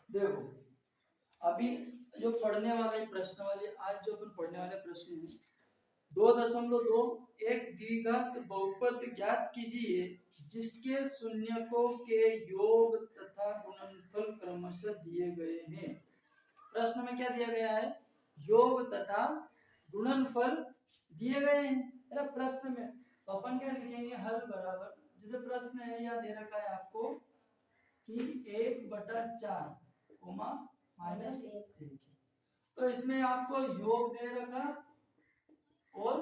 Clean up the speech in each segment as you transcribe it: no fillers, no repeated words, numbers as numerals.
देखो अभी जो पढ़ने वाले प्रश्न वाले आज जो अपन पढ़ने वाले प्रश्न है 2.2 एक द्विघात बहुपद ज्ञात कीजिए जिसके शून्यकों के योग तथा गुणनफल क्रमशः दिए गए हैं। प्रश्न में क्या दिया गया है? योग तथा गुणनफल दिए गए हैं। है ना? प्रश्न में तो अपन क्या लिखेंगे? हल बराबर, जैसे प्रश्न है या दे रखा है आपको कि 1/4 कोमा -1, तो इसमें आपको योग दे रखा और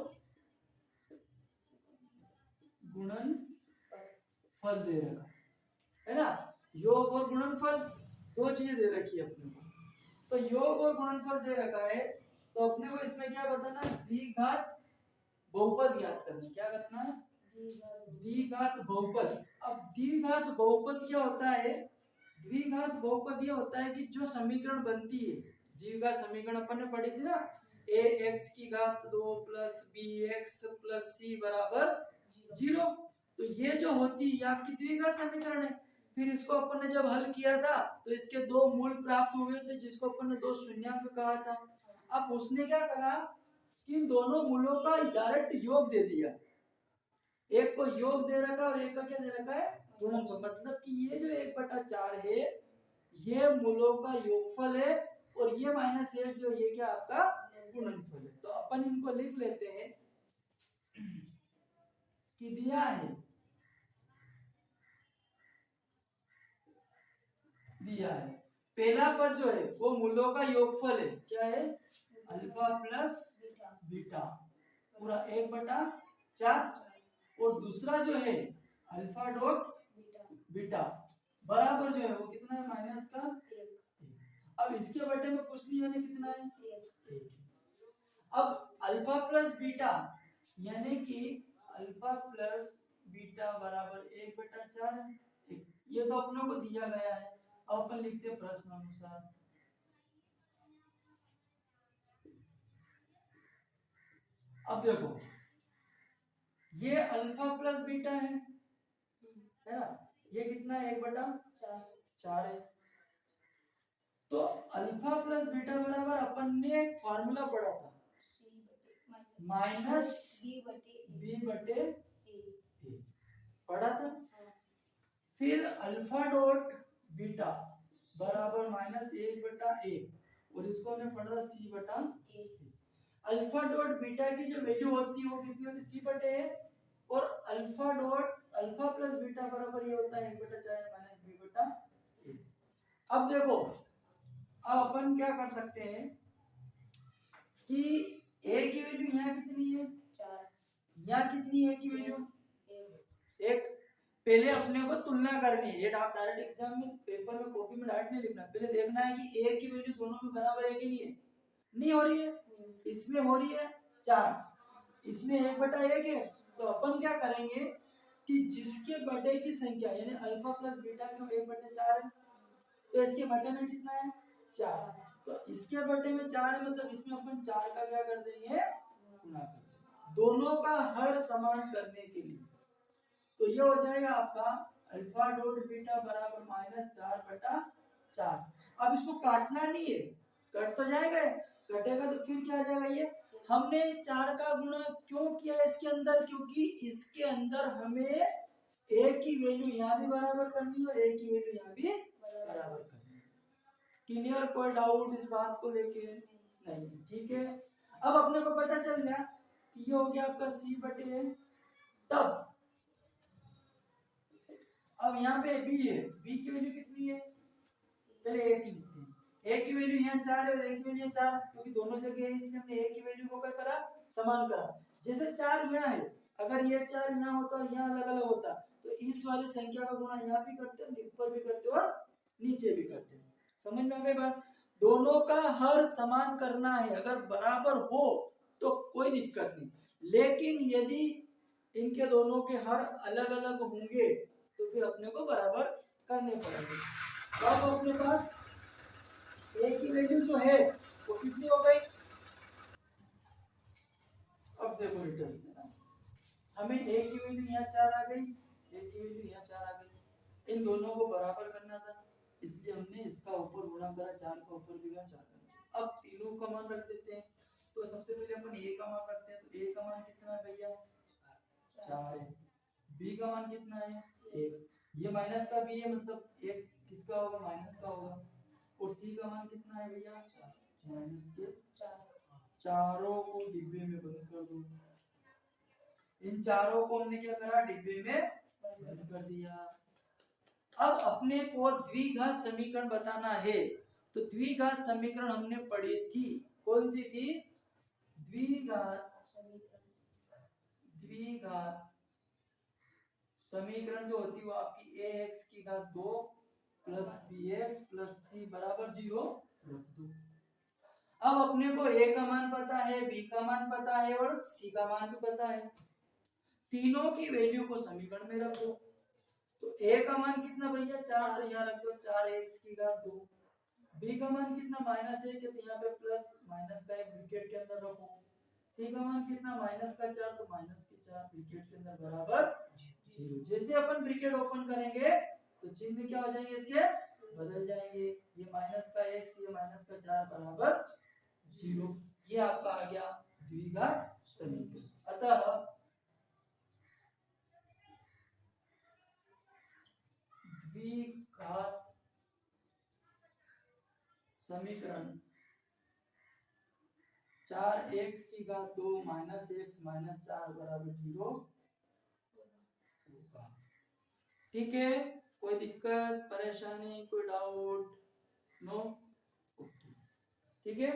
गुणनफल दे रखा है ना। योग और गुणनफल दो चीजें दे रखी है अपने को। तो योग और गुणनफल दे रखा है तो अपने को इसमें क्या बताना है? द्विघात बहुपद ज्ञात करना। क्या करना है? द्विघात बहुपद। अब द्विघात बहुपद क्या होता है? द्विघात बहुपद ये होता है कि जो समीकरण बनती है, द्विघात समीकरण अपन ने पढ़ी थी ना, ax की घात 2 प्लस bx प्लस c बराबर 0। तो ये जो होती है आपकी द्विघात समीकरण है। फिर इसको अपन ने जब हल किया था तो इसके दो मूल प्राप्त हुए थे जिसको अपन ने दो शून्याङ्क कहा था। अब उसने क्या करा कि इन दोनों मूलों का डायरेक्ट योग दे दिया। एक को योग दे रखा और एक का क्या दे रखा है? गुणनफल। मतलब कि ये जो 1/4 है ये मूलों का योगफल है और ये -1 जो ये क्या आपका गुणनफल है। तो अपन इनको लिख लेते हैं कि दिया है पहला पद जो है वो मूलों का योगफल है। क्या है? अल्फा प्लस बीटा पूरा 1/4 और दूसरा जो है अल्फा डॉट बीटा बराबर जो है वो कितना है? माइनस का 1। अब इसके बटे में कुछ नहीं यानी कितना है? 1। अब अल्फा प्लस बीटा यानी कि अल्फा प्लस बीटा बराबर 1/4 है। ये तो अपनों को दिया गया है। अब अपन लिखते हैं प्रश्न अनुसार। अब देखो ये अल्फा प्लस बीटा है ना, ये कितना है? 1/4 है। तो अल्फा प्लस बीटा बराबर अपन ने फॉर्मूला पढ़ा था माइनस b बटे a पढ़ा था। फिर अल्फा डॉट बीटा बराबर -1/a और इसको हमने पढ़ा c/a। अल्फा डॉट बीटा की जो वैल्यू होती है वो कितनी होती है? c/a और अल्फा प्लस बीटा बराबर ये होता है 1/4 b/a। अब देखो अब अपन क्या कर सकते हैं कि a की वैल्यू यहाँ कितनी है? 4। यहाँ कितनी है की वैल्यू? 1। पहले अपने को तुलना करनी है। ये आप डायरेक्ट एग्जाम में पेपर में कॉपी में डायरेक्ट नहीं लिखना, पहले देखना है कि a की वैल्यू दोनों में बराबर है कि नहीं है। नहीं हो रही है, इसमें हो रही है 4, इसमें 1/1 है। तो अपन क्या करेंगे कि जिसके बटे की संख्या यानी अल्फा प्लस बीटा का 1/4 है तो इसके बटे में कितना है? 4। तो इसके बटे में 4 है मतलब इसमें अपन 4 का क्या कर देंगे? गुणा कर देंगे दोनों का हर समान करने के लिए। तो ये हो जाएगा आपका अल्फा डॉट बीटा बराबर -4/4। अब इसको काटना नहीं है, कट तो जाएगा, कटेगा तो फिर क्या आ जाएगा? ये हमने 4 का गुणा क्यों किया इसके अंदर? क्योंकि इसके अंदर हमें a की वैल्यू यहाँ भी बराबर करनी है और a की वैल्यू यहाँ भी बराबर करनी है। क्लियर? कोई डाउट इस बात को लेके? नहीं। ठीक है, अब अपने को पता चल गया कि ये हो गया आपका c/a। तब अब यहाँ पे b है, b की वैल्यू कितनी है? पहले a की लिखते हैं। a की वैल्यू यहाँ 4 है और a की वैल्यू 4 क्योंकि दोनों जगह है इसलिए हमने a की वैल्यू को क्या करा? समान करा। जैसे 4 यहाँ है, अगर ये 4 यहाँ होता और यहाँ अलग अलग होता तो इस वाली संख्या का गुणा यहाँ भी करते, ऊपर भी करते और नीचे भी करते। समझ में आ गई बात? दोनों का हर समान करना है। अगर बराबर हो तो कोई दिक्कत नहीं, लेकिन यदि इनके दोनों के हर अलग अलग होंगे तो फिर अपने को बराबर करने पड़ेंगे। अब अपने पास a की वैल्यू जो है वो कितनी हो गई? अब देखो रिटर्न से हमें a की वैल्यू यहाँ 4 आ गई, a की वैल्यू यहाँ 4 आ गई। इन दोनों को बराबर करना था इसलिए हमने इसका ऊपर गुणा करा, 4 का ऊपर भी गया 4 का। अब तीनों का मान रख देते हैं। तो सबसे पहले अपन a का मान रखते हैं। तो a का मान कितना है भैया 4 है। b का मान कितना है 1। ये माइनस का भी है, मतलब 1 किसका होगा माइनस का होगा। और c का मान कितना है भैया माइनस के 4। चारों को डिब्बे में बंद कर दो। इन चारों को हमने क्या करा डिब्बे में बंद कर दिया। अब अपने को द्विघात समीकरण बताना है। तो द्विघात समीकरण हमने पढ़ी थी, कौन सी थी द्विघात समीकरण जो होती है वो आपकी ax की घात 2 प्लस bx प्लस c बराबर 0 रख दो। अब अपने को a का मान पता है, b का मान पता है और c का मान भी पता है। तीनों की वैल्यू को समीकरण में रख दो। तो a का मान कितना भैया 4, तो यहाँ रख दो 4x की घात 2। b का मान कितना माइनस 1 है, तो यहाँ पे प्लस माइनस का एक ब्रैकेट के अंदर रखो। c का मान कितना माइनस का 4, तो माइनस के 4 ब्रैकेट के अंदर बराबर 0। जैसे अपन ब्रैकेट ओपन करेंगे तो चिन्ह क्या हो जाएंगे इसके बदल जाएंगे। ये माइनस का x, ये माइनस का 4 बराबर 0। ये आपका आ गया द्विघात समीकरण। अतः द्विघात समीकरण 4x की घात 2 माइनस x माइनस 4 बराबर 0। ठीक है, कोई दिक्कत परेशानी कोई डाउट नो? ठीक है।